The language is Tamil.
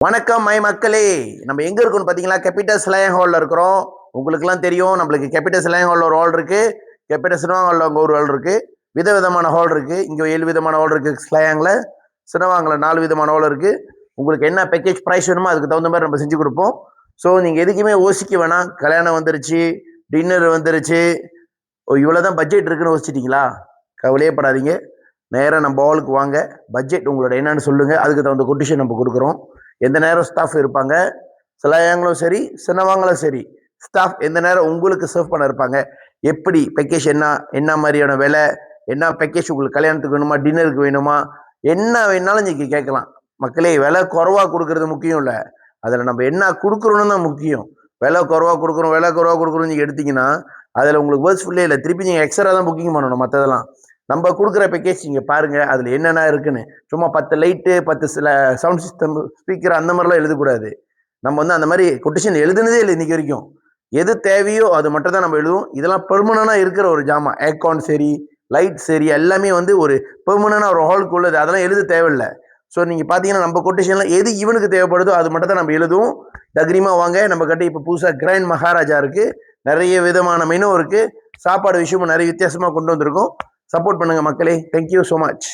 வணக்கம் மை மக்களே. நம்ம எங்க இருக்கோம்னு பாத்தீங்களா, கேபிட்டல் ஸ்லாங் ஹால்ல இருக்கிறோம். உங்களுக்குலாம் தெரியும், நம்மளுக்கு கேபிட்டல் ஸ்லாங் ஹால்ல ஒரு ஹால் இருக்கு, கேபிட்டல் சினவா ஹால்ல ஒரு ஹால் இருக்கு. விதவிதமான ஹால் இருக்கு. இங்க 7 விதமான ஹால் இருக்கு. ஸ்லாங்ல சினவாங்கல 4 விதமான ஹால் இருக்கு. உங்களுக்கு என்ன பேக்கேஜ் பிரைஸ் வேணுமோ அதுக்கு தகுந்த மாதிரி நம்ம செஞ்சு கொடுப்போம். ஸோ நீங்க எதுக்குமே யோசிக்க வேணாம். கல்யாணம் வந்துருச்சு, டின்னர் வந்துருச்சு, இவ்வளவுதான் பட்ஜெட் இருக்குன்னு யோசிச்சிட்டீங்களா? கவலையே படாதீங்க. நேரம் நம்ம ஹாலுக்கு வாங்க. பட்ஜெட் உங்களோட என்னன்னு சொல்லுங்க, அதுக்கு தகுந்த கொட்டேஷன் நம்ம கொடுக்குறோம். எந்த நேரம் ஸ்டாஃப் இருப்பாங்க, சிலையாங்களும் சரி சின்னவாங்களும் சரி, ஸ்டாஃப் எந்த நேரம் உங்களுக்கு சர்வ் பண்ண இருப்பாங்க. எப்படி பேக்கேஜ், என்ன மாதிரியான விலை, என்ன பேக்கேஜ் உங்களுக்கு கல்யாணத்துக்கு வேணுமா, டின்னருக்கு வேணுமா, என்ன வேணாலும் நீங்க கேட்கலாம். மக்களே, விலை குறைவா கொடுக்கறது முக்கியம் இல்லை, அதில் நம்ம என்ன கொடுக்குறோன்னு தான் முக்கியம். விலை குறைவா கொடுக்குறோம் நீங்க எடுத்தீங்கன்னா அதில் உங்களுக்கு வேர்ஸ்ஃபுல்லே இல்லை. திருப்பி நீங்கள் எக்ஸ்ட்ரா தான் புக்கிங் பண்ணணும். மற்றதெல்லாம் நம்ம கொடுக்குற பேக்கேஜ் நீங்கள் பாருங்கள், அதில் என்னென்ன இருக்குன்னு. சும்மா 10 லைட்டு, 10 சில சவுண்ட் சிஸ்டம், ஸ்பீக்கர், அந்த மாதிரிலாம் எழுதக்கூடாது. நம்ம வந்து அந்த மாதிரி கொட்டேஷன் எழுதுனதே இல்லை இன்னைக்கு வரைக்கும். எது தேவையோ அது மட்டும் தான் நம்ம எழுதுவோம். இதெல்லாம் பெர்மனண்டாக இருக்கிற ஒரு ஜாமான். ஏர்கான் சரி, லைட் சரி, எல்லாமே வந்து ஒரு பெர்மனண்டாக ஒரு ஹாலுக்கு உள்ளது. அதெல்லாம் எழுத தேவையில்லை. ஸோ நீங்கள் பார்த்தீங்கன்னா நம்ம கொட்டேஷன்லாம் எது இவனுக்கு தேவைப்படுதோ அது மட்டும் தான் நம்ம எழுதுவோம். தக்ரீமா வாங்க. நம்ம கிட்ட இப்போ புதுசாக கிராண்ட் மகாராஜா இருக்கு, நிறைய விதமான மெனு இருக்கு, சாப்பாடு விஷயமும் நிறைய வித்தியாசமாக கொண்டு வந்திருக்கோம். சப்போர்ட் பண்ணுங்க மக்களே. Thank you so much.